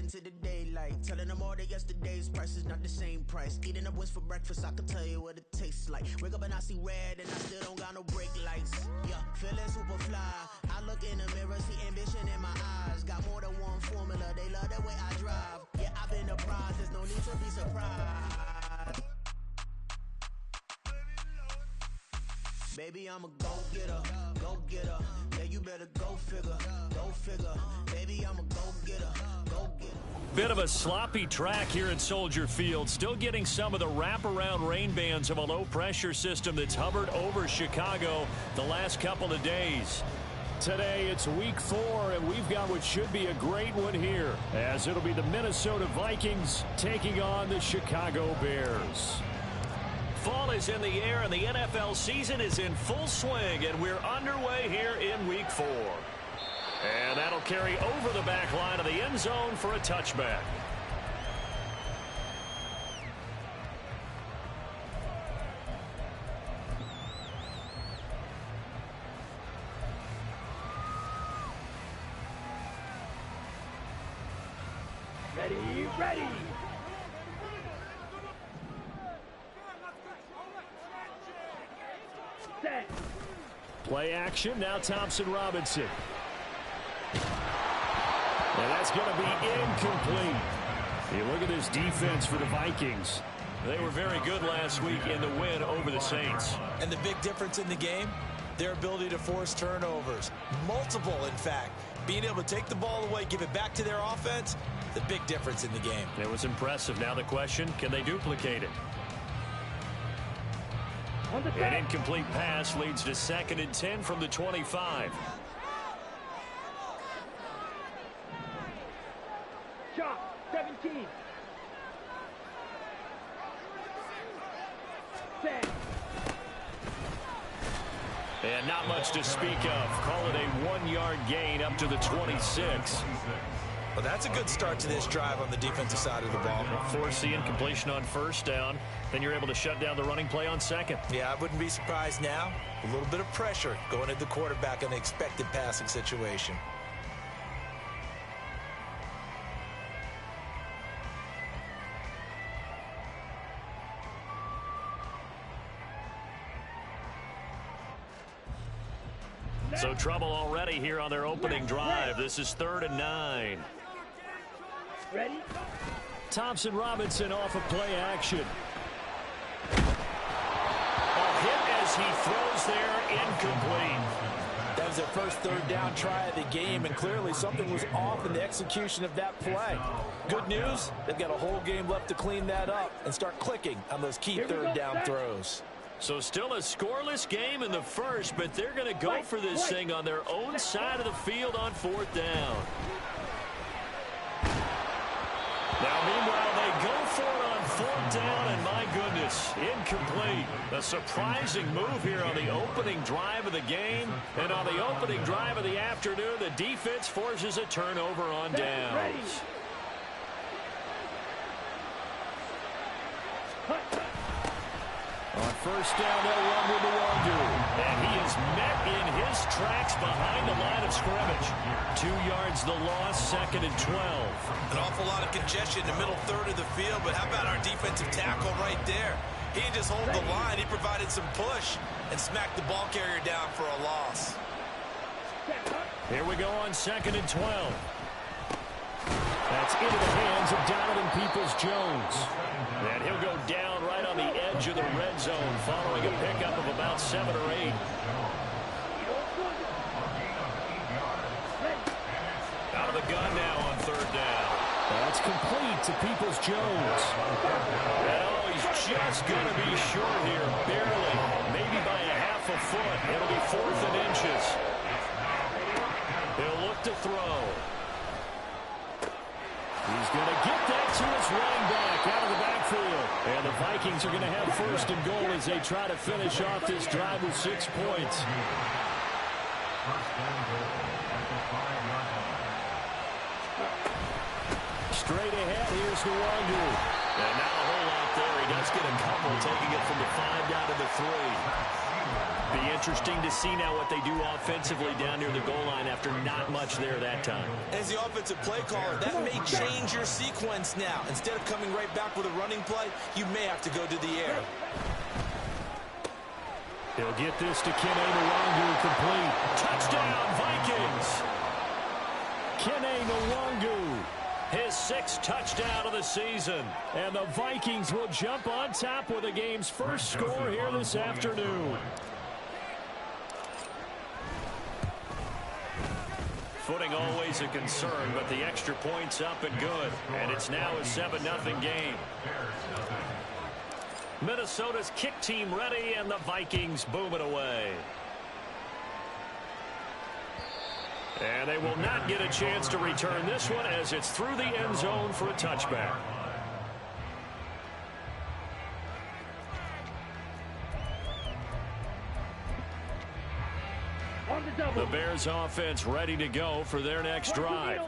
into the daylight. Telling them all that yesterday's price is not the same price. Eating up wings for breakfast, I can tell you what it tastes like. Wake up and I see red and I still don't got no brake lights. Yeah, feeling super fly. I look in the mirror, see ambition in my eyes. Got more than one formula, they love the way I drive. Yeah, I've been apprised, there's no need to be surprised. Baby, I'm a go-getter, go-getter. Yeah, you better go figure, go figure. Baby, I'm a go-getter, go-getter. Bit of a sloppy track here at Soldier Field. Still getting some of the wraparound rain bands of a low-pressure system that's hovered over Chicago the last couple of days. Today, it's week 4, and we've got what should be a great one here, as it'll be the Minnesota Vikings taking on the Chicago Bears. Fall is in the air, and the NFL season is in full swing, and we're underway here in week 4. And that'll carry over the back line of the end zone for a touchback. Ready. Set. Play action, now Thompson Robinson. And that's going to be incomplete. You look at this defense for the Vikings. They were very good last week in the win over the Saints. And the big difference in the game, their ability to force turnovers. Multiple, in fact. Being able to take the ball away, give it back to their offense, the big difference in the game. It was impressive. Now the question, can they duplicate it? An incomplete pass leads to 2nd and 10 from the 25. Shot, 17. Set. And not much to speak of. Call it a 1-yard gain up to the 26. Well, that's a good start to this drive on the defensive side of the ball. Force the incompletion on 1st down. Then you're able to shut down the running play on 2nd. Yeah, I wouldn't be surprised now. A little bit of pressure going at the quarterback in the expected passing situation. So trouble already here on their opening drive. This is 3rd and 9. Ready? Thompson Robinson off of play action. A hit as he throws there, incomplete. That was their first 3rd down try of the game, and clearly something was off in the execution of that play. Good news, they've got a whole game left to clean that up and start clicking on those key 3rd down throws. So still a scoreless game in the first, but they're going to go for this thing on their own side of the field on 4th down. Now, meanwhile, they go for it on 4th down, and my goodness, incomplete. A surprising move here on the opening drive of the game. And on the opening drive of the afternoon, the defense forces a turnover on downs. On 1st down, they'll run with the Wandu. And he is met in his tracks behind the line of scrimmage. 2 yards the loss, 2nd and 12. An awful lot of congestion in the middle 3rd of the field, but how about our defensive tackle right there? He didn't just hold the line, he provided some push and smacked the ball carrier down for a loss. Here we go on 2nd and 12. That's into the hands of Donovan Peoples-Jones. And he'll go down right on the edge of the red zone following a pickup of about 7 or 8. Out of the gun now on 3rd down. That's complete to Peoples-Jones. Oh, he's just going to be short here, barely. Maybe by a half a foot. It'll be 4th and inches. He'll look to throw. He's going to get that to his running back out of the backfield. And the Vikings are going to have 1st and goal as they try to finish off this drive with 6 points. Straight ahead, here's the Wandu. And now a whole lot there. He does get a couple, taking it from the 5 down to the 3. Be interesting to see now what they do offensively down near the goal line after not much there that time. As the offensive play caller, that may change your sequence now. Instead of coming right back with a running play, you may have to go to the air. He'll get this to Kene Nwangu complete. Touchdown, Vikings! Kene Nwangu, his 6th touchdown of the season. And the Vikings will jump on top with the game's first score here this afternoon. Footing always a concern, but the extra point's up and good. And it's now a 7-0 game. Minnesota's kick team ready, and the Vikings boom it away. And they will not get a chance to return this one as it's through the end zone for a touchback. The Bears offense ready to go for their next drive.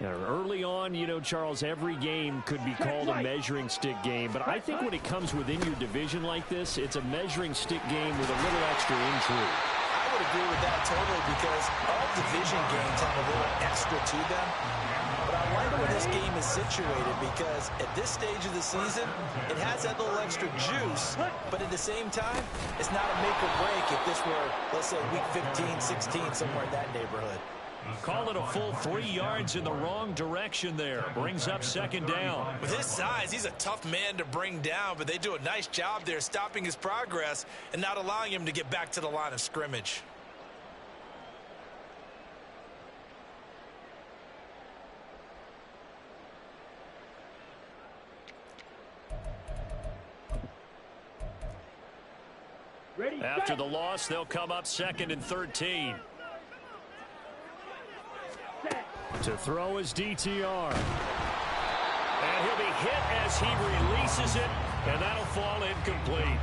Now, early on, you know, Charles, every game could be called a measuring stick game. But I think when it comes within your division like this, it's a measuring stick game with a little extra intrigue. I would agree with that totally because all division games have a little extra to them. But I like where this game is situated because at this stage of the season, it has that little extra juice. But at the same time, it's not a make or break if this were, let's say, week 15, 16, somewhere in that neighborhood. Call it a full 3 yards in the wrong direction there. Brings up 2nd down. With his size, he's a tough man to bring down, but they do a nice job there stopping his progress and not allowing him to get back to the line of scrimmage. Ready, After the loss, they'll come up 2nd and 13. To throw his DTR. And he'll be hit as he releases it, and that'll fall incomplete.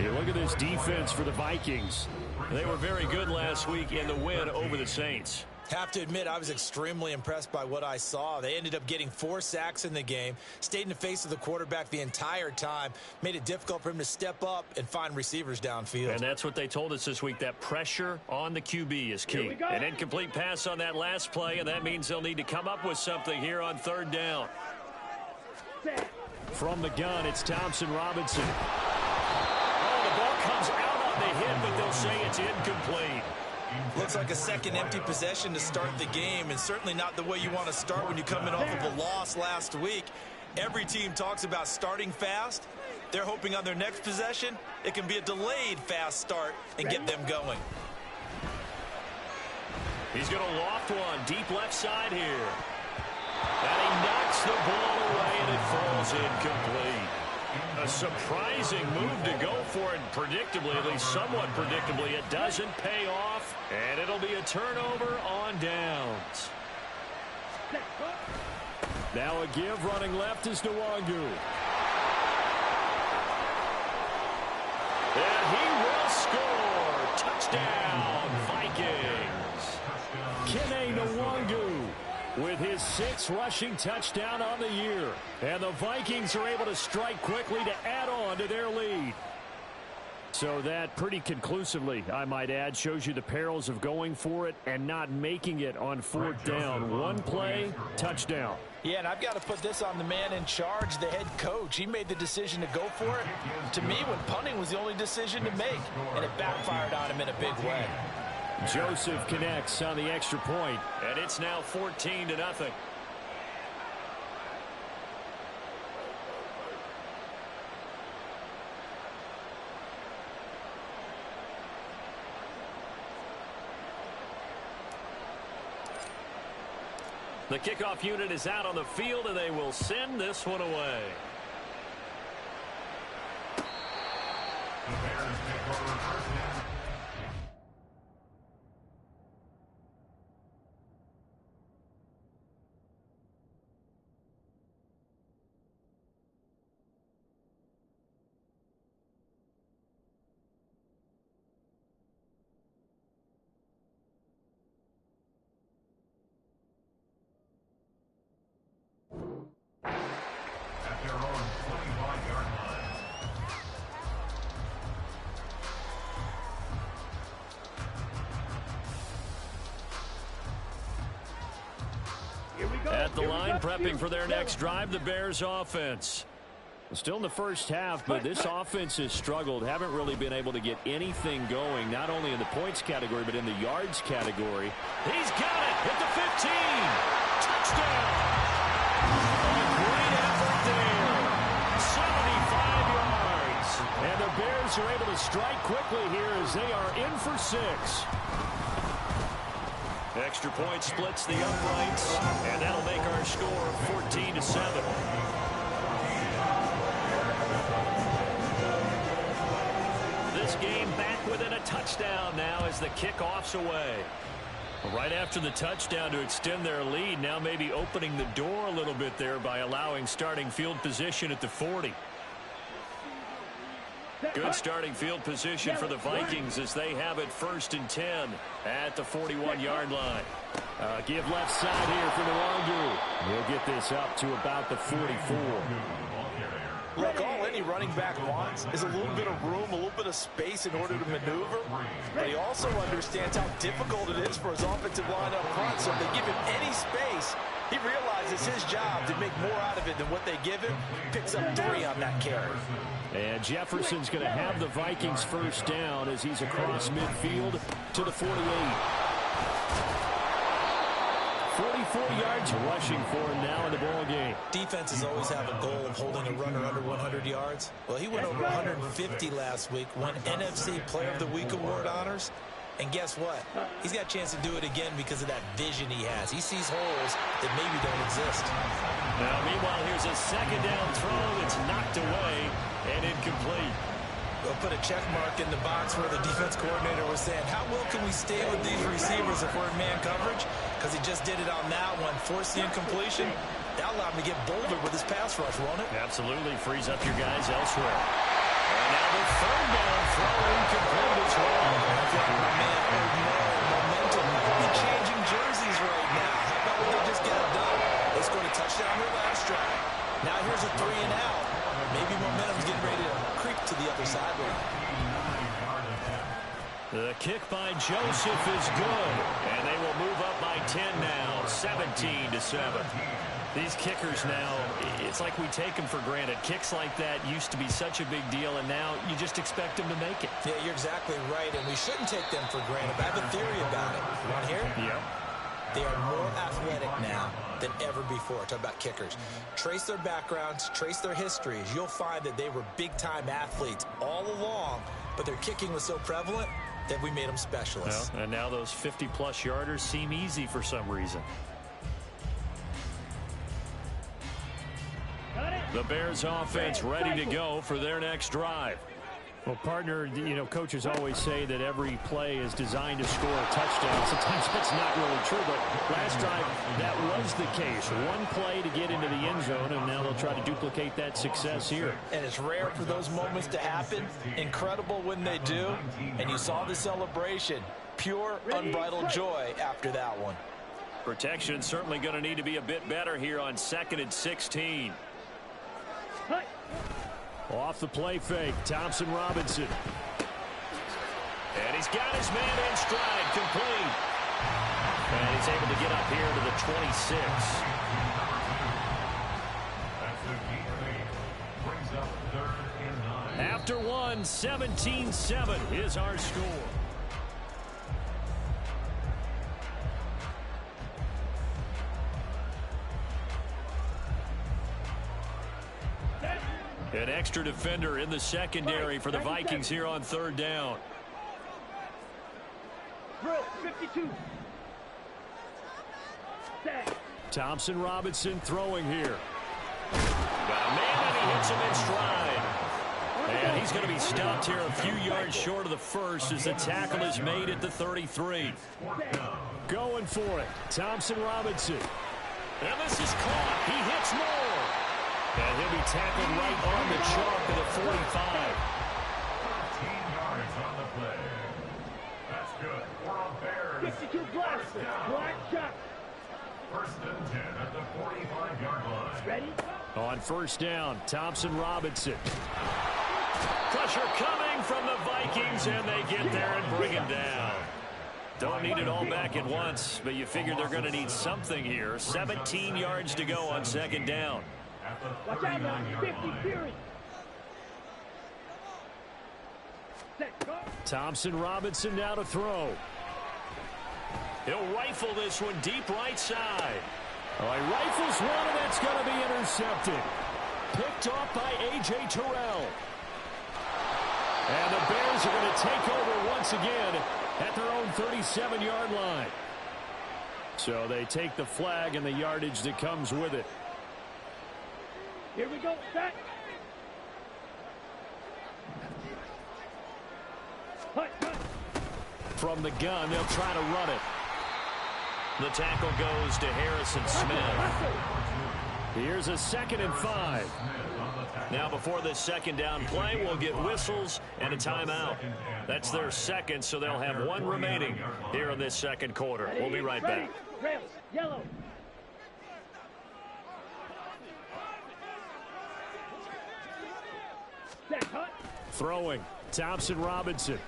You look at this defense for the Vikings. They were very good last week in the win over the Saints. Have to admit, I was extremely impressed by what I saw. They ended up getting 4 sacks in the game, stayed in the face of the quarterback the entire time, made it difficult for him to step up and find receivers downfield. And that's what they told us this week, that pressure on the QB is key. An incomplete pass on that last play, and that means they'll need to come up with something here on 3rd down. From the gun, it's Thompson Robinson. Oh, the ball comes out on the hit, but they'll say it's incomplete. Looks like a second empty possession to start the game, and certainly not the way you want to start when you come in off of a loss last week. Every team talks about starting fast. They're hoping on their next possession, it can be a delayed fast start and get them going. He's going to loft one deep left side here. And he knocks the ball away, and it falls incomplete. A surprising move to go for it, predictably, at least somewhat predictably. It doesn't pay off, and it'll be a turnover on downs. Now a give running left is Nwangu. And he will score. Touchdown, Vikings. Kene Nwangu with his 6th rushing touchdown on the year. And the Vikings are able to strike quickly to add on to their lead. So that pretty conclusively, I might add, shows you the perils of going for it and not making it on 4th down. One play, touchdown. Yeah, and I've got to put this on the man in charge, the head coach. He made the decision to go for it. To me, when punting was the only decision to make, and it backfired on him in a big way. Joseph connects on the extra point, and it's now 14-0. The kickoff unit is out on the field, and they will send this one away. Here we go. At the line, prepping for their next drive, the Bears offense. Still in the first half, but this offense has struggled. Haven't really been able to get anything going, not only in the points category, but in the yards category. He's got it at the 15. Touchdown. A great effort there. 75 yards. And the Bears are able to strike quickly here as they are in for 6. Extra point splits the uprights, and that'll make our score 14-7. This game back within a touchdown now as the kickoff's away. Right after the touchdown to extend their lead, now maybe opening the door a little bit there by allowing starting field position at the 40. Good starting field position for the Vikings as they have it 1st and 10 at the 41-yard line. Give left side here for the Wanderers. He'll get this up to about the 44. Look, all any running back wants is a little bit of room, a little bit of space in order to maneuver. But he also understands how difficult it is for his offensive line up front. So if they give him any space, he realizes his job to make more out of it than what they give him. Picks up 3 on that carry. And Jefferson's going to have the Vikings first down as he's across midfield to the 48. 44 yards rushing for him now in the ball game. Defenses always have a goal of holding a runner under 100 yards. Well, he went over 150 last week, won NFC Player of the Week award honors. And guess what? He's got a chance to do it again because of that vision he has. He sees holes that maybe don't exist. Now, meanwhile, here's a second down throw that's knocked away and incomplete. We'll put a check mark in the box where the defense coordinator was saying, how well can we stay with these receivers if we're in man coverage? Because he just did it on that one, forced the incompletion. That allowed him to get bolder with his pass rush, won't it? Absolutely, frees up your guys elsewhere. And now the third down throw incomplete as well. Momentum. We're changing jerseys right now. How about when they just get it done? They scored a touchdown their last drive. Now here's a 3 and out. Maybe momentum's getting ready to creep to the other sideline. The kick by Joseph is good, and they will move up by 10 now, 17-7. These kickers now, it's like we take them for granted. Kicks like that used to be such a big deal, and now you just expect them to make it. Yeah, you're exactly right, and we shouldn't take them for granted. But I have a theory about it. You want to hear it? Yep. They are more athletic now than ever before. Talk about kickers. Trace their backgrounds, trace their histories. You'll find that they were big-time athletes all along, but their kicking was so prevalent that we made them specialists. Well, and now those 50-plus yarders seem easy for some reason. The Bears offense ready to go for their next drive. Well, partner, you know, coaches always say that every play is designed to score a touchdown. Sometimes that's not really true, but last drive, that was the case. One play to get into the end zone, and now they'll try to duplicate that success here. And it's rare for those moments to happen. Incredible when they do. And you saw the celebration. Pure, unbridled joy after that one. Protection certainly going to need to be a bit better here on 2nd and 16. Off the play fake, Thompson Robinson. And he's got his man in stride, complete. And he's able to get up here to the 26. After one, 17-7 is our score. An extra defender in the secondary for the Vikings here on 3rd down. Drill 52. Set. Thompson Robinson throwing here. Got a man and he hits him in stride. And he's going to be stopped here a few yards short of the first as the tackle is made at the 33. Going for it, Thompson Robinson. And this is caught. He hits more. And he'll be tackled right on the chalk of the 45. 13 yards on the play. That's good. We're on Bears. 52 black. Black shot. 1st and 10 at the 45-yard line. Ready? On 1st down, Thompson Robinson. Pressure coming from the Vikings, and they get there and bring him down. Don't need it all back at once, but you figure they're going to need something here. 17 yards to go on second down. Watch out now. 50 Fury. Thompson Robinson now to throw. He'll rifle this one deep right side. Oh, he rifles one, and that's going to be intercepted. Picked off by A.J. Terrell. And the Bears are going to take over once again at their own 37-yard line. So they take the flag and the yardage that comes with it. Here we go, set. From the gun, they'll try to run it. The tackle goes to Harrison Smith. Here's a 2nd and 5. Now before this second down play, we'll get whistles and a timeout. That's their second, so they'll have one remaining here in this second quarter. We'll be right back. Rails, yellow. Throwing, Thompson Robinson.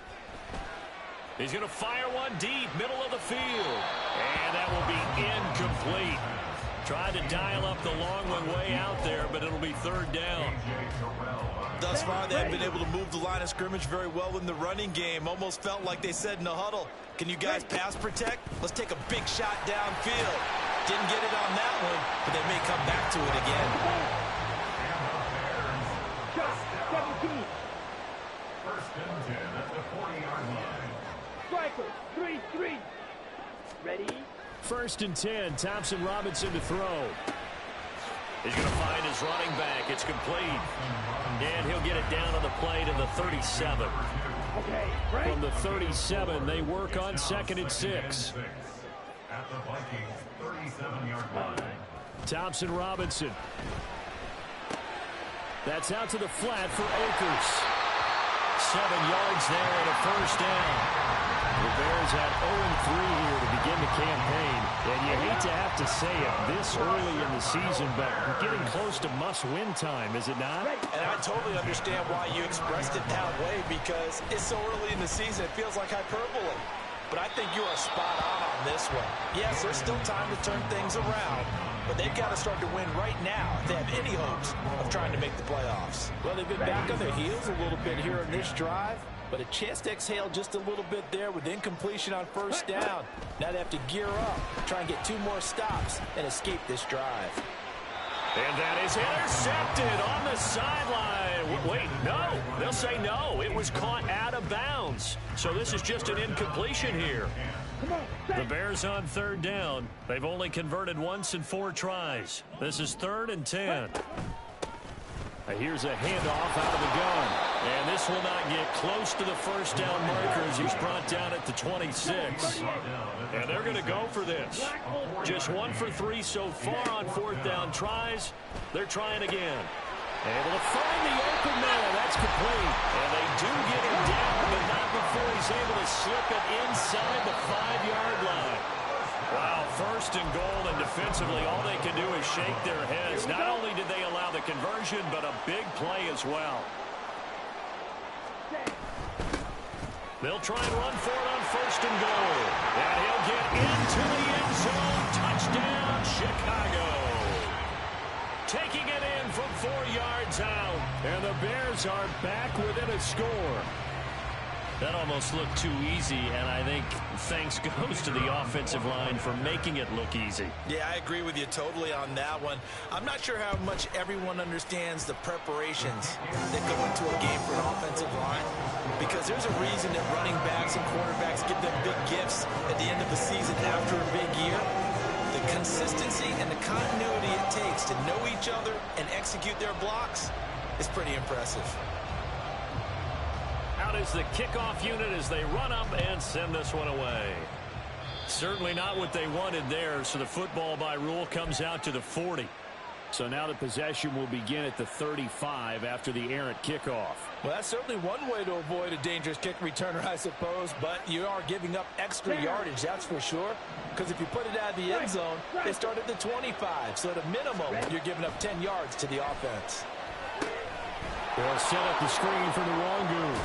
He's going to fire one deep, middle of the field. And that will be incomplete. Tried to dial up the long one way out there, but it'll be third down. Thus far, they haven't been able to move the line of scrimmage very well in the running game. Almost felt like they said in the huddle, can you guys pass protect? Let's take a big shot downfield. Didn't get it on that one, but they may come back to it again. Shot, 17. First and 10 at the 40-yard line. Striker, 3-3. Ready? First and 10, Thompson Robinson to throw. He's going to find his running back. It's complete. And he'll get it down on the play to the 37. Okay, right. From the 37, they work on 2nd and 6. At the Vikings 37-yard line. Thompson Robinson. That's out to the flat for Akers. 7 yards there and a first down. The Bears had 0-3 here to begin the campaign. And you hate to have to say it this early in the season, but we're getting close to must-win time, is it not? And I totally understand why you expressed it that way, because it's so early in the season, it feels like hyperbole. But I think you are spot on this one. Yes, there's still time to turn things around, but they've got to start to win right now if they have any hopes of trying to make the playoffs. Well, they've been back on their heels a little bit here in this drive, but a chance to exhale just a little bit there with incompletion on first down. Now they have to gear up, try and get 2 more stops, and escape this drive. And that is intercepted on the sideline. Wait, no. They'll say no. It was caught out of bounds. So this is just an incompletion here. The Bears on third down. They've only converted once in 4 tries. This is 3rd and 10. Here's a handoff out of the gun. And this will not get close to the first down markers. He's brought down at the 26. And they're going to go for this. Just 1 for 3 so far on 4th down tries. They're trying again. Able to find the open man. That's complete. And they do get him down, but not before he's able to slip it inside the 5-yard line. Wow, 1st and goal, and defensively all they can do is shake their heads. Not only did they allow the conversion, but a big play as well. They'll try and run for it on 1st and goal. And he'll get into the end zone. Touchdown, Chicago. Taking it in from 4 yards out. And the Bears are back within a score. That almost looked too easy, and I think thanks goes to the offensive line for making it look easy. Yeah, I agree with you totally on that one. I'm not sure how much everyone understands the preparations that go into a game for an offensive line, because there's a reason that running backs and quarterbacks give them big gifts at the end of the season after a big year. The consistency and the continuity it takes to know each other and execute their blocks is pretty impressive. Out is the kickoff unit as they run up and send this one away. Certainly not what they wanted there, so the football by rule comes out to the 40. So now the possession will begin at the 35 after the errant kickoff. Well, that's certainly one way to avoid a dangerous kick returner, I suppose, but you are giving up extra yardage, that's for sure, because if you put it out of the end zone, they start at the 25, so at a minimum, you're giving up 10 yards to the offense. They'll set up the screen for the Nwongu.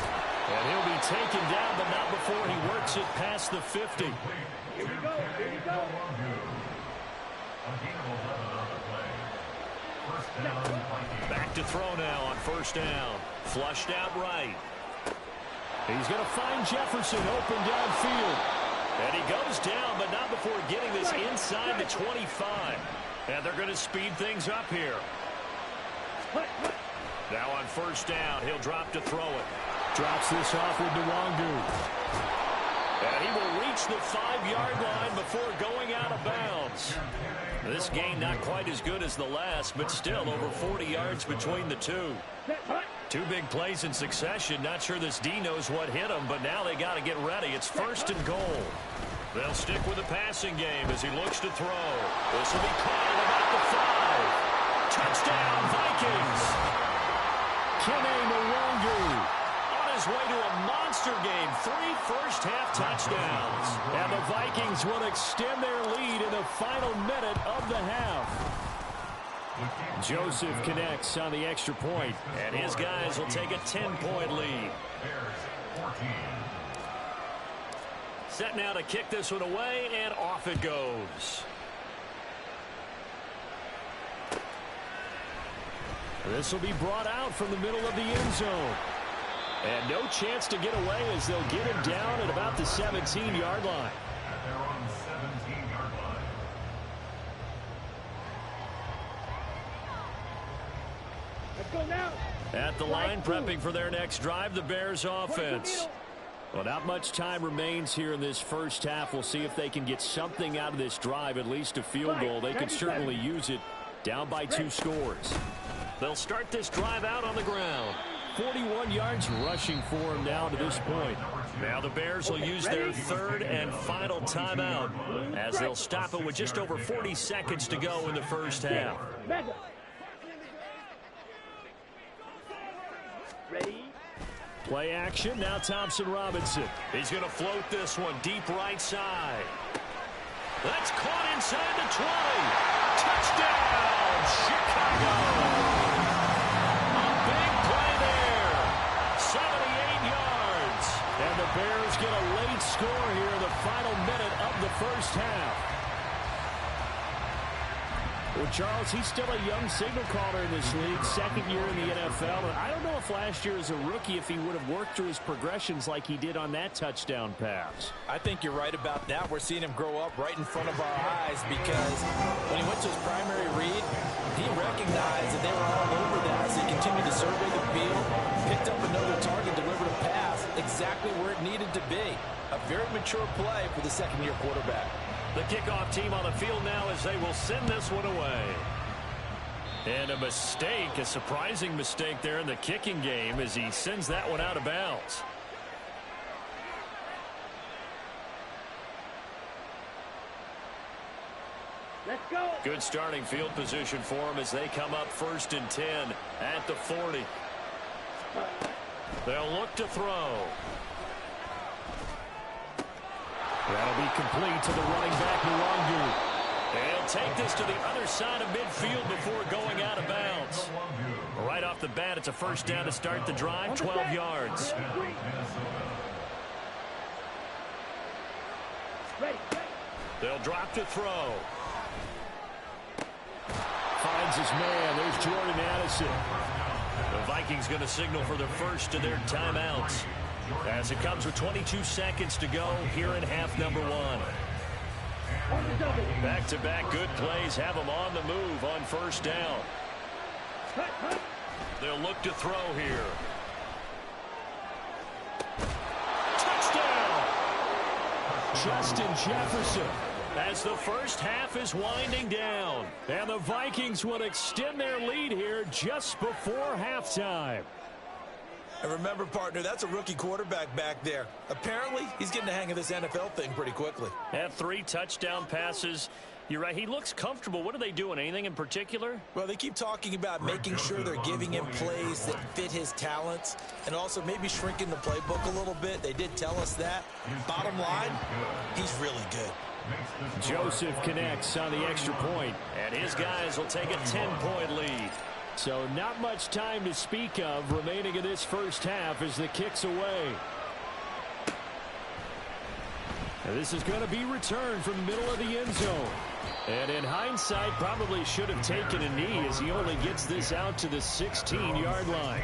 And he'll be taken down, but not before he works it past the 50. Here we go. Here we go. Back to throw now on first down. Flushed out right. He's going to find Jefferson open downfield. And he goes down, but not before getting this inside the 25. And they're going to speed things up here. Now on first down, he'll drop to throw it. Drops this off with Nwangu. And he will reach the 5-yard line before going out of bounds. This game not quite as good as the last, but still over 40 yards between the two. Two big plays in succession. Not sure this D knows what hit him, but now they got to get ready. It's first and goal. They'll stick with the passing game as he looks to throw. This will be caught at about the 5. Touchdown, Vikings. Kene Nwangu on his way to a monster game. 3 first-half touchdowns. And the Vikings will extend their lead in the final minute of the half. Joseph connects on the extra point, and his guys will take a 10-point lead. Set now to kick this one away, and off it goes. This will be brought out from the middle of the end zone. And no chance to get away as they'll get him down at about the 17-yard line. They're on the 17-yard line. Let's go now. At the line, prepping for their next drive, the Bears offense. Well, not much time remains here in this first half. We'll see if they can get something out of this drive, at least a field goal. They could certainly use it, down by 2 scores. They'll start this drive out on the ground. 41 yards rushing for him now to this point. Now the Bears will use their 3rd and final timeout as they'll stop it with just over 40 seconds to go in the first half. Ready? Play action. Now Thompson Robinson. He's going to float this one deep right side. That's caught inside the 20. Touchdown, Chicago. A big play there. 78 yards. And the Bears get a late score here in the final minute of the first half. Well, Charles, he's still a young signal caller in this league, 2nd year in the NFL. And I don't know if last year as a rookie, if he would have worked through his progressions like he did on that touchdown pass. I think you're right about that. We're seeing him grow up right in front of our eyes because when he went to his primary read, he recognized that they were all over that as he continued to survey the field, picked up another target, delivered a pass exactly where it needed to be. A very mature play for the 2nd-year quarterback. The kickoff team on the field now as they will send this one away. And a mistake, a surprising mistake there in the kicking game as he sends that one out of bounds. Let's go. Good starting field position for them as they come up 1st and 10 at the 40. They'll look to throw. That'll be complete to the running back, Nwangu. They'll take this to the other side of midfield before going out of bounds. Right off the bat, it's a first down to start the drive, 12 yards. They'll drop to throw. Finds his man. There's Jordan Addison. The Vikings going to signal for the first of their timeouts as it comes with 22 seconds to go here in half number 1. Back-to-back good plays have them on the move on first down. They'll look to throw here. Touchdown! Justin Jefferson as the first half is winding down. And the Vikings will extend their lead here just before halftime. And remember, partner, that's a rookie quarterback back there. Apparently, he's getting the hang of this NFL thing pretty quickly. Had 3 touchdown passes. You're right. He looks comfortable. What are they doing? Anything in particular? Well, they keep talking about making sure they're giving him plays that fit his talents and also maybe shrinking the playbook a little bit. They did tell us that. Bottom line, he's really good. Joseph connects on the extra point, and his guys will take a 10-point lead. So not much time to speak of remaining in this first half as the kick's away. And this is going to be returned from the middle of the end zone. And in hindsight, probably should have taken a knee as he only gets this out to the 16-yard line.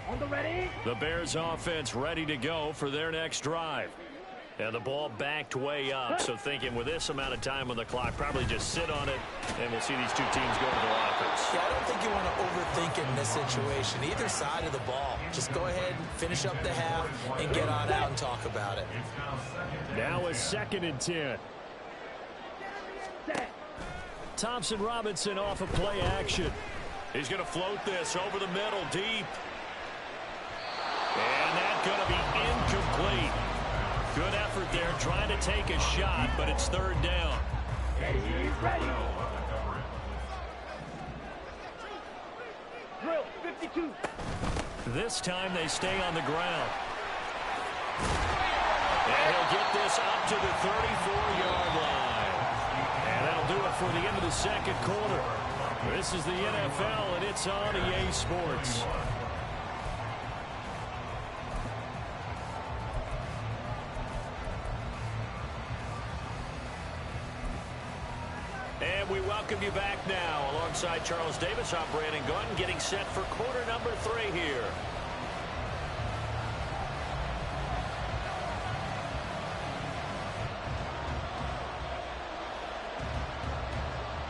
On the ready. The Bears offense ready to go for their next drive. And the ball backed way up, so thinking with this amount of time on the clock, probably just sit on it, and we'll see these two teams go to the lockers. Yeah, I don't think you want to overthink it in this situation. Either side of the ball. Just go ahead and finish up the half and get on out and talk about it. Now a 2nd and 10. Thompson Robinson off of play action. He's going to float this over the middle deep. And that's going to be incomplete. Good effort there trying to take a shot, but it's 3rd down. Ready. Drill, 52. This time they stay on the ground. And he'll get this up to the 34-yard line. And that'll do it for the end of the 2nd quarter. This is the NFL, and it's on EA Sports. And we welcome you back now. Alongside Charles Davis, I'm Brandon Gunn, getting set for quarter number 3 here.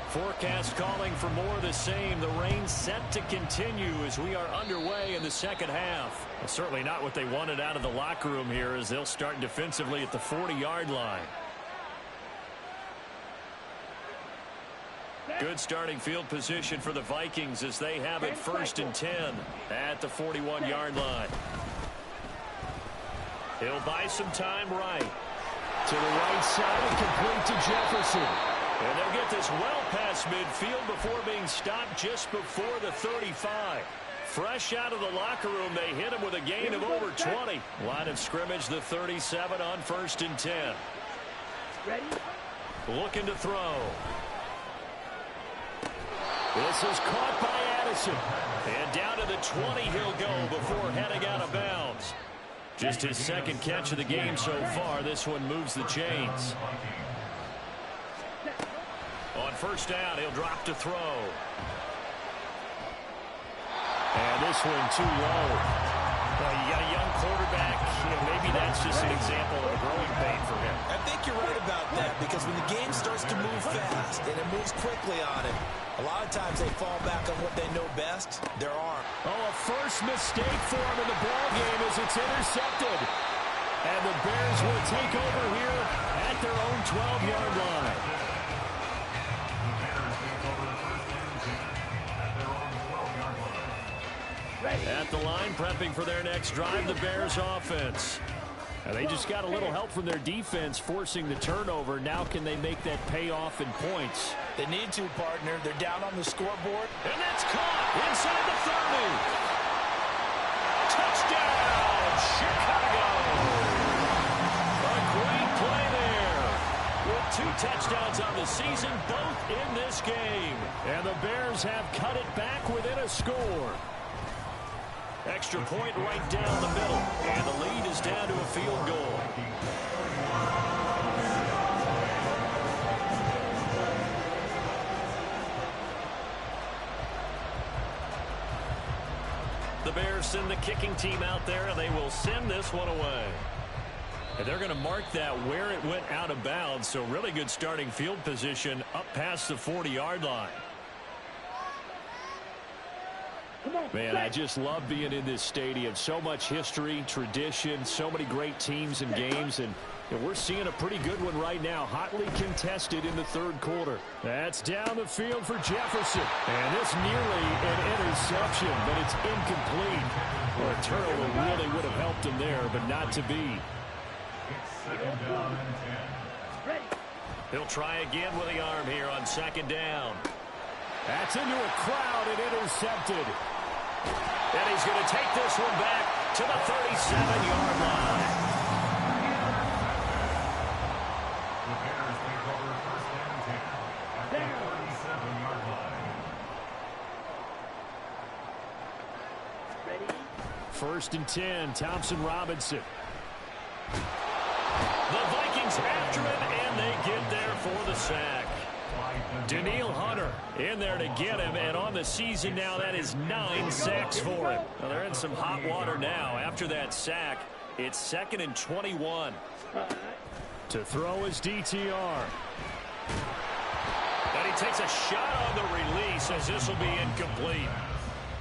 Forecast calling for more of the same. The rain set to continue as we are underway in the 2nd half. Well, certainly not what they wanted out of the locker room here as they'll start defensively at the 40-yard line. Good starting field position for the Vikings as they have it 1st and 10 at the 41-yard line. He'll buy some time right. To the right side and complete to Jefferson. And they'll get this well past midfield before being stopped just before the 35. Fresh out of the locker room, they hit him with a gain of over 20. Line of scrimmage, the 37 on 1st and 10. Ready. Looking to throw. This is caught by Addison. And down to the 20 he'll go before heading out of bounds. Just his 2nd catch of the game so far. This one moves the chains. On 1st down, he'll drop to throw. And this one too low. Well, you got a young quarterback. Maybe that's just an example of a growing pain for him. I think you're right about that because when the game starts to move fast and it moves quickly on him, a lot of times they fall back on what they know best, their arm. Oh, a first mistake for him in the ball game as it's intercepted. And the Bears will take over here at their own 12-yard line. At the line, prepping for their next drive, the Bears offense. And they just got a little help from their defense forcing the turnover. Now can they make that pay off in points? They need to, partner. They're down on the scoreboard. And that's caught inside the 30. Touchdown, Chicago. A great play there. With 2 touchdowns on the season, both in this game. And the Bears have cut it back within a score. Extra point right down the middle. And the lead is down to a field goal. The Bears send the kicking team out there, and they will send this one away. And they're going to mark that where it went out of bounds. So really good starting field position up past the 40-yard line. Man, I just love being in this stadium. So much history, tradition, so many great teams and games. And we're seeing a pretty good one right now, hotly contested in the 3rd quarter. That's down the field for Jefferson. And this nearly an interception, but it's incomplete. Well, a turnover really would have helped him there, but not to be. He'll try again with the arm here on 2nd down. That's into a crowd and intercepted. And he's going to take this one back to the 37-yard line. 1st and 10, Thompson Robinson. The Vikings after him, and they get there for the sack. Daniil Hunter in there to get him, and on the season now, that is 9 sacks for him. Well, they're in some hot water now. After that sack, it's 2nd and 21. To throw is DTR. And he takes a shot on the release as this will be incomplete.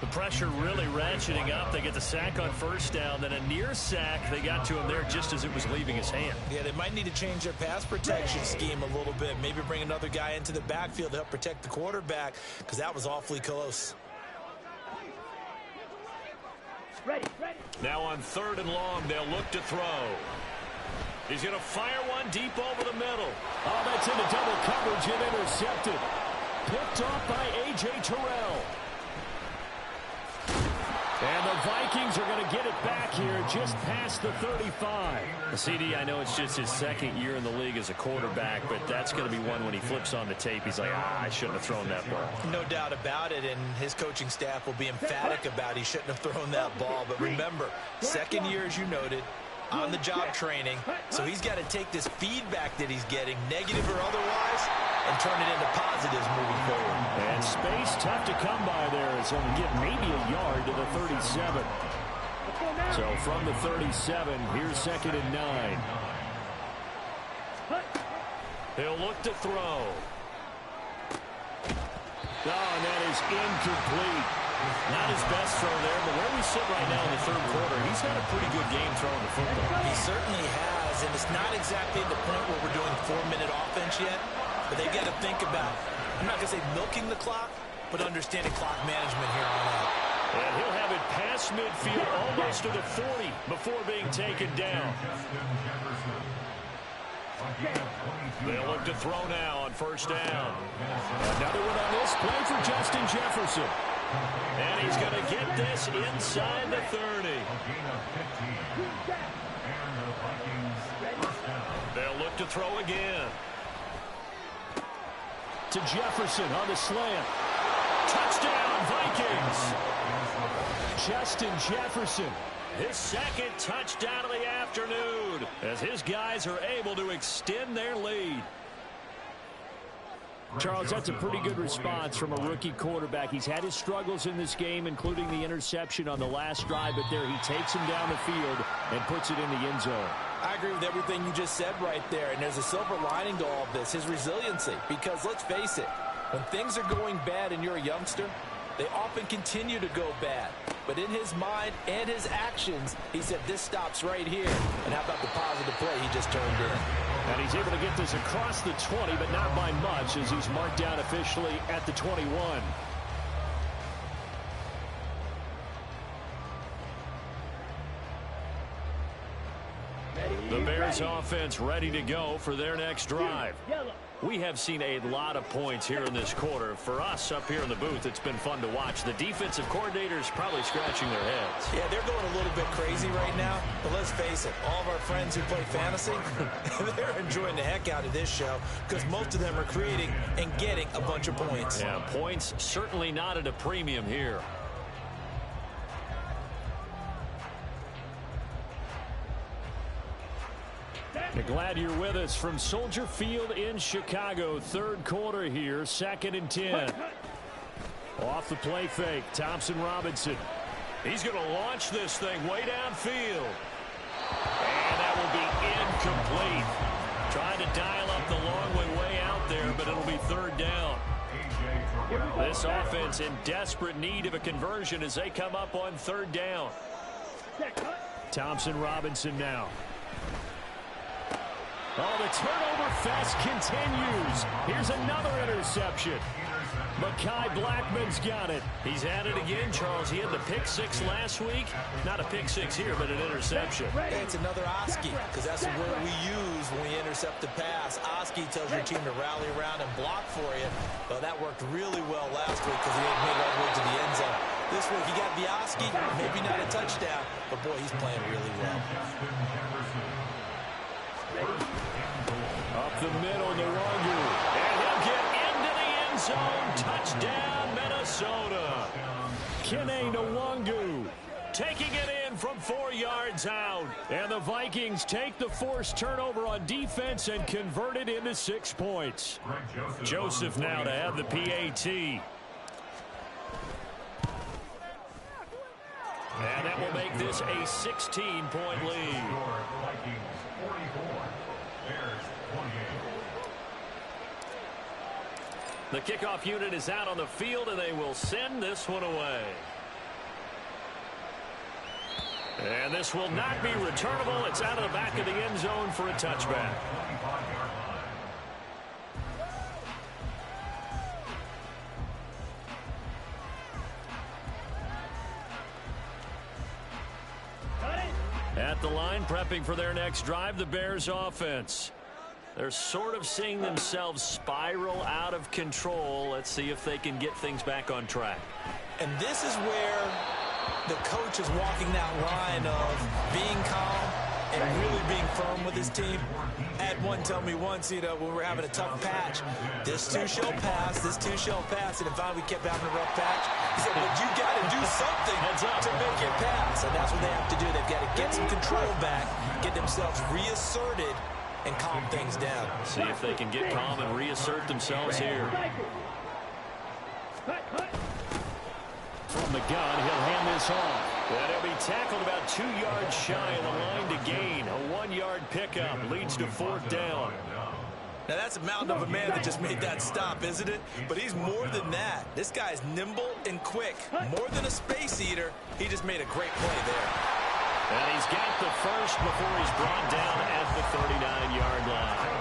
The pressure really ratcheting up. They get the sack on 1st down, then a near sack. They got to him there just as it was leaving his hand. Yeah, they might need to change their pass protection scheme a little bit. Maybe bring another guy into the backfield to help protect the quarterback, because that was awfully close. Now on 3rd and long, they'll look to throw. He's going to fire one deep over the middle. Oh, that's into double coverage and intercepted. Picked off by A.J. Terrell. And the Vikings are going to get it back here just past the 35. CD, I know it's just his 2nd year in the league as a quarterback, but that's going to be one when he flips on the tape. He's like, I shouldn't have thrown that ball. No doubt about it, and his coaching staff will be emphatic about he shouldn't have thrown that ball. But remember, 2nd year, as you noted, on-the-job training, so he's got to take this feedback that he's getting, negative or otherwise, and turn it into positives moving forward. And space tough to come by there. It's going to get maybe a yard to the 37. So from the 37, here's 2nd and 9. He'll look to throw. Oh, and that is incomplete. Not his best throw there, but where we sit right now in the 3rd quarter, he's had a pretty good game throwing the football. He certainly has, and it's not exactly at the point where we're doing 4-minute offense yet, but they've got to think about, I'm not going to say milking the clock, but understanding clock management here on out. And he'll have it past midfield almost to the 40 before being taken down. They'll look to throw now on 1st down. Another one on this play for Justin Jefferson. And he's going to get this inside the 30. They'll look to throw again. To Jefferson on the slant. Touchdown, Vikings. Justin Jefferson, his 2nd touchdown of the afternoon, as his guys are able to extend their lead. Charles, that's a pretty good response from a rookie quarterback. He's had his struggles in this game, including the interception on the last drive, but there he takes him down the field and puts it in the end zone. I agree with everything you just said right there, and there's a silver lining to all of this, his resiliency. Because let's face it, when things are going bad and you're a youngster, they often continue to go bad. But in his mind and his actions, he said, this stops right here. And how about the positive play he just turned in? And he's able to get this across the 20, but not by much, as he's marked down officially at the 21. The Bears offense ready to go for their next drive. We have seen a lot of points here in this quarter. For us up here in the booth, it's been fun to watch. The defensive coordinators probably scratching their heads. Yeah, they're going a little bit crazy right now. But let's face it, all of our friends who play fantasy, they're enjoying the heck out of this show because most of them are creating and getting a bunch of points. Yeah, points certainly not at a premium here. Glad you're with us from Soldier Field in Chicago. 3rd quarter here, 2nd and 10. Off the play fake, Thompson Robinson. He's going to launch this thing way downfield. And that will be incomplete. Trying to dial up the long way out there, but it'll be 3rd down. This offense in desperate need of a conversion as they come up on 3rd down. Thompson Robinson now. Oh, the turnover fest continues. Here's another interception. Mekhi Blackman's got it. He's had it again, Charles. He had the pick 6 last week. Not a pick 6 here, but an interception. Hey, it's another Oski, because that's the word we use when we intercept the pass. Oski tells your team to rally around and block for you. Well, that worked really well last week because he didn't make all the way to the end zone. This week, he got the Oski, maybe not a touchdown, but boy, he's playing really well. Up the middle, Nwangu. And he'll get into the end zone. Touchdown, Minnesota. Kene Nwangu. taking it in from 4 yards out. And the Vikings take the forced turnover on defense and convert it into 6 points. Joseph now to have the PAT. And that will make this a 16-point lead. The kickoff unit is out on the field, and they will send this one away. And this will not be returnable. It's out of the back of the end zone for a touchback. At the line, prepping for their next drive, the Bears offense. They're sort of seeing themselves spiral out of control. Let's see if they can get things back on track. And this is where the coach is walking that line of being calm and really being firm with his team. I had one tell me once, when we were having a tough patch, this too shall pass, this too shall pass. And finally we kept having a rough patch. He said, but you got to do something to make it pass. And that's what they have to do. They've got to get some control back, get themselves reasserted, and calm things down. See if they can get calm and reassert themselves here. From the gun, he'll hand this off. And he'll be tackled about 2 yards shy of the line to gain. A 1-yard pickup leads to 4th down. Now that's a mountain of a man that just made that stop, isn't it? But he's more than that. This guy's nimble and quick. More than a space eater, he just made a great play there. And he's got the first before he's brought down at the 39-yard line.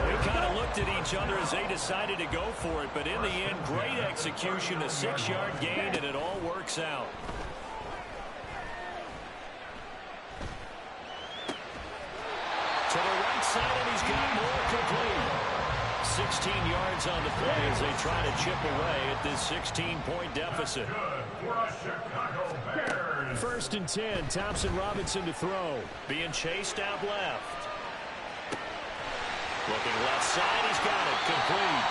They kind of looked at each other as they decided to go for it, but in the end, great execution, a 6-yard gain, and it all works out. To the right side, and he's got more complete. 16 yards on the play as they try to chip away at this 16-point deficit. First and 10, Thompson Robinson to throw. Being chased out left. Looking left side, he's got it complete.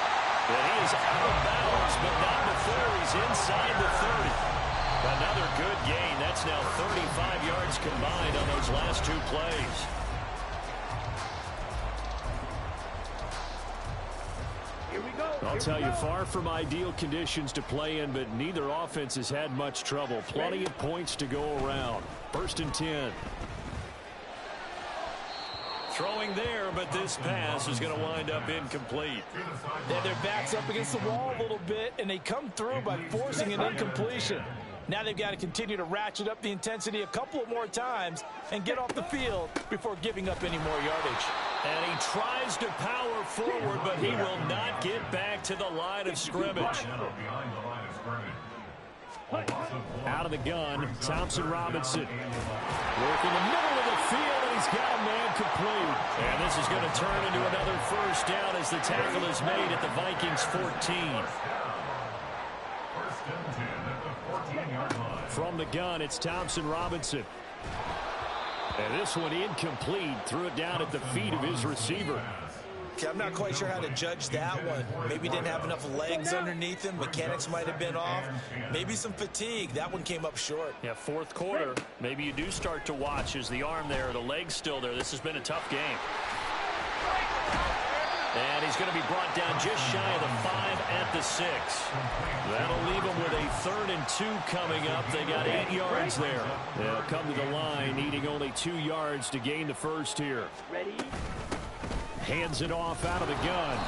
And he is out of bounds, but not before he's inside the 30. Another good gain. That's now 35 yards combined on those last 2 plays. I'll tell you, far from ideal conditions to play in, but neither offense has had much trouble. Plenty of points to go around. First and 10. Throwing there, but this pass is going to wind up incomplete. They have their backs up against the wall a little bit, and they come through by forcing an incompletion. Now they've got to continue to ratchet up the intensity a couple of more times and get off the field before giving up any more yardage. And he tries to power forward, but he will not get back to the line of scrimmage. Out of the gun, Thompson Robinson. Working the middle of the field, and he's got a man complete. And this is going to turn into another first down as the tackle is made at the Vikings 14. From the gun, it's Thompson Robinson. And this one incomplete. Threw it down at the feet of his receiver. Okay, I'm not quite sure how to judge that one. Maybe he didn't have enough legs underneath him. Mechanics might have been off. Maybe some fatigue. That one came up short. Yeah, 4th quarter. Maybe you do start to watch. Is the arm there, the leg's still there? This has been a tough game. And he's going to be brought down just shy of the 5 at the 6. That'll leave him with a 3rd and 2 coming up. They got 8 yards there. They'll come to the line, needing only 2 yards to gain the first here. Ready? Hands it off out of the gun.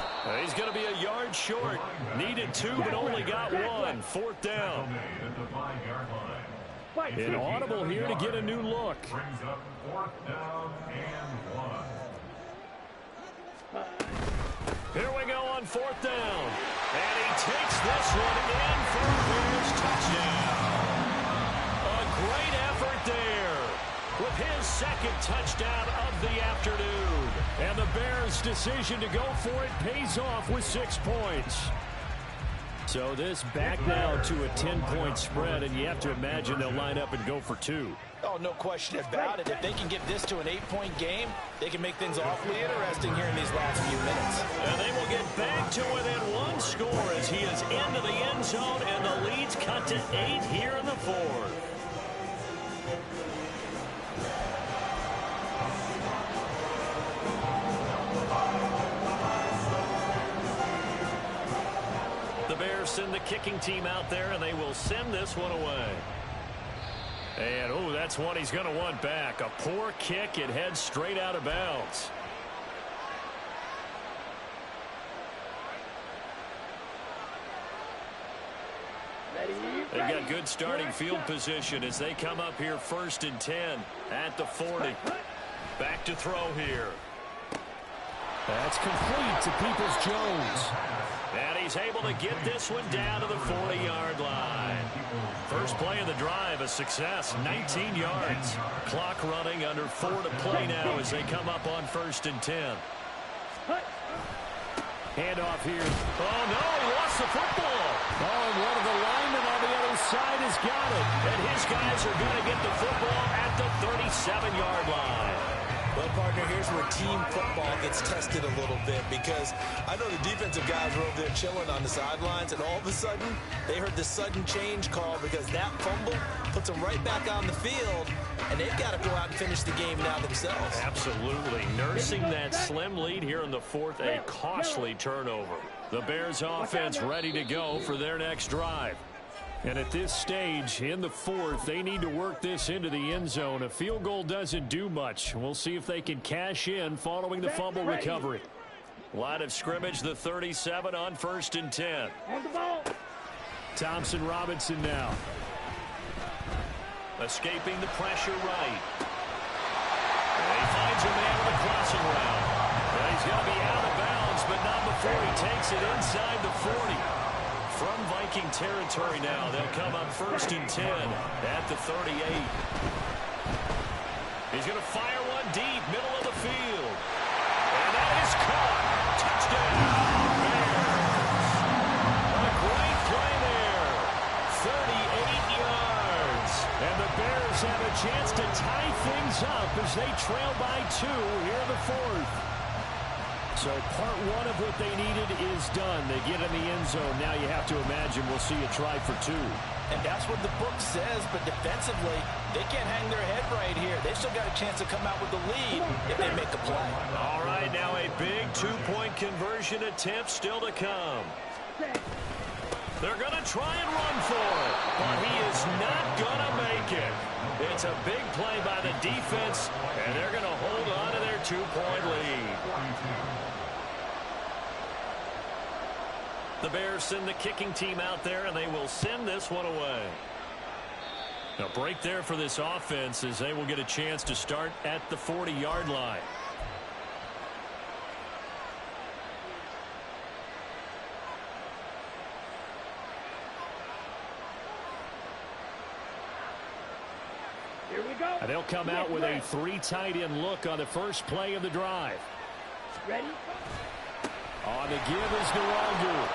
He's going to be a yard short. Needed 2, but only got 1. 4th down. An audible here to get a new look. Brings up 4th down and 1. Here we go on 4th down. And he takes this one in for a Bears touchdown. A great effort there with his 2nd touchdown of the afternoon. And the Bears' decision to go for it pays off with 6 points. So this back now to a 10-point spread, and you have to imagine they'll line up and go for 2. Oh, no question about it. If they can get this to an 8-point game, they can make things awfully interesting here in these last few minutes. And they will get back to within 1 score as he is into the end zone, and the lead's cut to 8 here in the 4th. The Bears send the kicking team out there, and they will send this one away. And, oh, that's one he's going to want back. A poor kick. It heads straight out of bounds. They've got good starting field position as they come up here 1st and 10 at the 40. Back to throw here. That's complete to Peoples-Jones. And he's able to get this one down to the 40-yard line. First play of the drive, a success, 19 yards. Clock running, under 4 to play now as they come up on 1st and 10. Handoff here. Oh, no, he lost the football. Oh, and one of the linemen on the other side has got it. And his guys are going to get the football at the 37-yard line. Well, partner, here's where team football gets tested a little bit, because I know the defensive guys were over there chilling on the sidelines, and all of a sudden, they heard the sudden change call because that fumble puts them right back on the field, and they've got to go out and finish the game now themselves. Absolutely. Nursing that slim lead here in the 4th, a costly turnover. The Bears offense ready to go for their next drive. And at this stage, in the 4th, they need to work this into the end zone. A field goal doesn't do much. We'll see if they can cash in following the fumble recovery. Line of scrimmage, the 37 on 1st and 10. On the ball. Thompson Robinson now. Escaping the pressure right. And he finds a man with a crossing route. And he's going to be out of bounds, but not before he takes it inside the 40. From Viking territory now, they'll come up 1st and 10 at the 38. He's going to fire one deep, middle of the field. And that is caught. Touchdown, Bears. A great play there. 38 yards. And the Bears have a chance to tie things up as they trail by 2 here in the 4th. So part 1 of what they needed is done. They get in the end zone. Now you have to imagine we'll see a try for 2. And that's what the book says, but defensively, they can't hang their head right here. They've still got a chance to come out with the lead if they make a play. All right, now a big 2-point conversion attempt still to come. They're going to try and run for it, but he is not going to make it. It's a big play by the defense, and they're going to hold on to their 2-point lead. The Bears send the kicking team out there, and they will send this one away. A break there for this offense as they will get a chance to start at the 40-yard line. Here we go. And they'll come out with a 3 tight end look on the first play of the drive. Ready? On the give is Nwangu.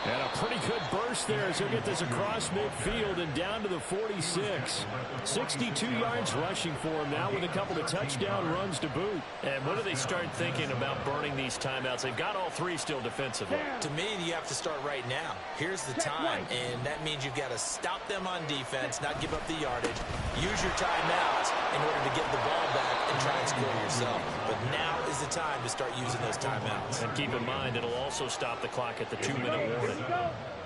And a pretty good burst there as he'll get this across midfield and down to the 46. 62 yards rushing for him now with a couple of touchdown runs to boot. And when do they start thinking about burning these timeouts? They've got all 3 still defensively. To me, you have to start right now. Here's the time, and that means you've got to stop them on defense, not give up the yardage, use your timeouts in order to get the ball back and try and score yourself. But now is the time to start using those timeouts. And keep in mind, it'll also stop the clock at the 2-minute warning.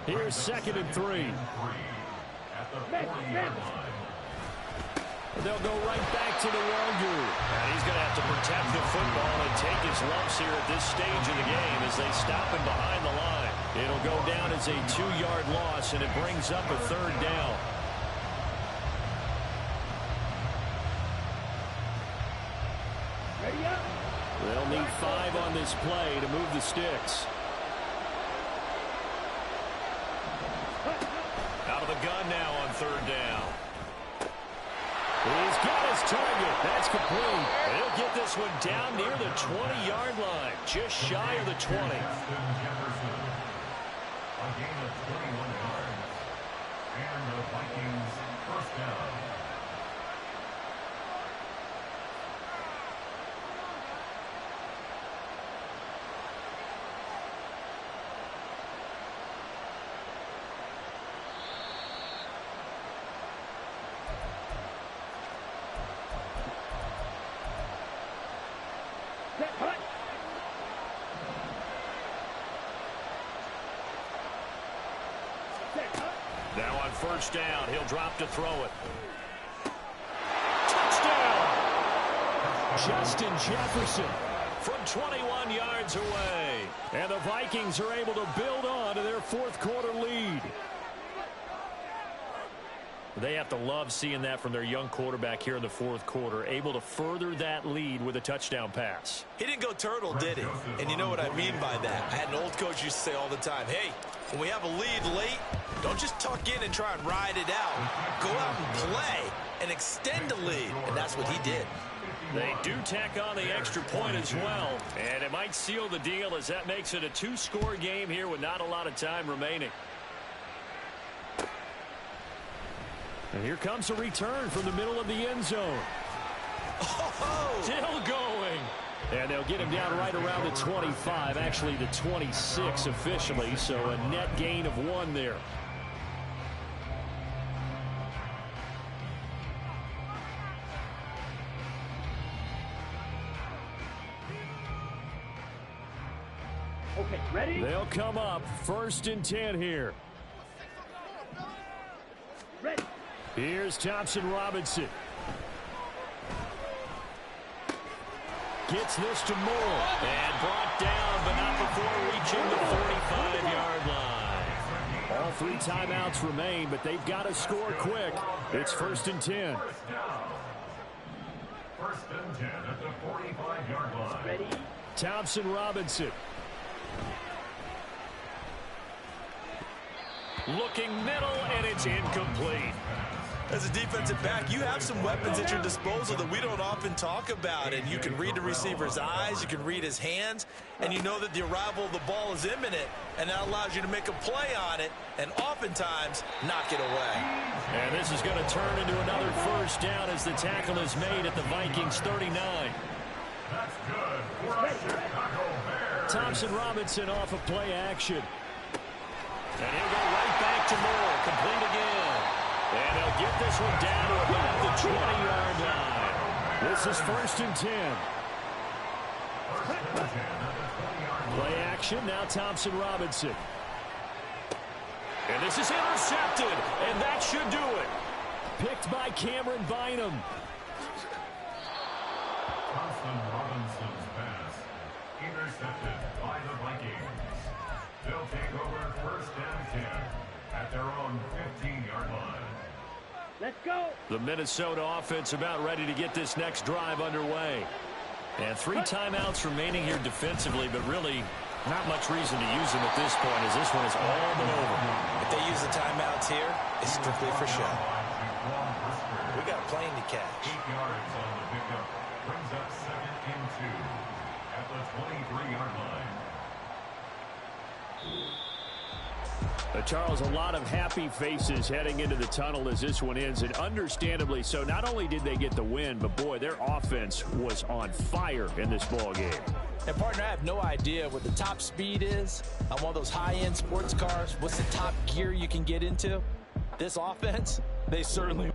Here's 2nd and 3. They'll go right back to the Nwangu. And he's going to have to protect the football and take his lumps here at this stage of the game as they stop him behind the line. It'll go down as a 2-yard loss, and it brings up a 3rd down. Ready up. They'll need 5 on this play to move the sticks. Out of the gun now on 3rd down. He's got his target. That's complete. He'll get this one down near the 20-yard line, just shy of the 20. A gain of 21 yards. And the Vikings first down. Set, hut. Set, hut. Now on first down, he'll drop to throw it. Touchdown! Justin Jefferson from 21 yards away. And the Vikings are able to build on to their fourth quarter lead. They have to love seeing that from their young quarterback here in the fourth quarter, able to further that lead with a touchdown pass. He didn't go turtle, did he? And you know what I mean by that. I had an old coach used to say all the time, hey, when we have a lead late, don't just tuck in and try and ride it out. Go out and play and extend the lead. And that's what he did. They do tack on the extra point as well. And it might seal the deal as that makes it a two-score game here with not a lot of time remaining. And here comes a return from the middle of the end zone. Oh! Still going. And they'll get him down right around the 25, actually the 26 officially, so a net gain of 1 there. Okay, ready? They'll come up 1st and 10 here. Ready. Here's Thompson Robinson. Gets this to Moore. And brought down, but not before reaching the 45-yard line. All 3 timeouts remain, but they've got to score quick. It's 1st and 10. First and 10 at the 45-yard line. Ready. Thompson Robinson. Looking middle, and it's incomplete. As a defensive back, you have some weapons at your disposal that we don't often talk about. And you can read the receiver's eyes, you can read his hands, and you know that the arrival of the ball is imminent, and that allows you to make a play on it and oftentimes knock it away. And this is going to turn into another first down as the tackle is made at the Vikings 39. That's good for a Chicago Bears. Thompson Robinson off of play action. And he'll go right back to Moore. Complete again. And they'll get this one down to about the 20-yard line. This is 1st and 10. Play action. Now Thompson Robinson. And this is intercepted. And that should do it. Picked by Cameron Bynum. Thompson Robinson's pass intercepted by the Vikings. They'll take over 1st and 10 at their own 15-yard line. Let's go. The Minnesota offense about ready to get this next drive underway. And 3 timeouts remaining here defensively, but really not much reason to use them at this point as this one is all but over. If they use the timeouts here, it's strictly for show. We got a plane to catch. 8 yards on the pickup brings up 2nd and 2 at the 23-yard line. Charles, a lot of happy faces heading into the tunnel as this one ends, and understandably so. Not only did they get the win, but boy, their offense was on fire in this ball game. And partner, I have no idea what the top speed is on one of those high-end sports cars. What's the top gear you can get into? This offense, they certainly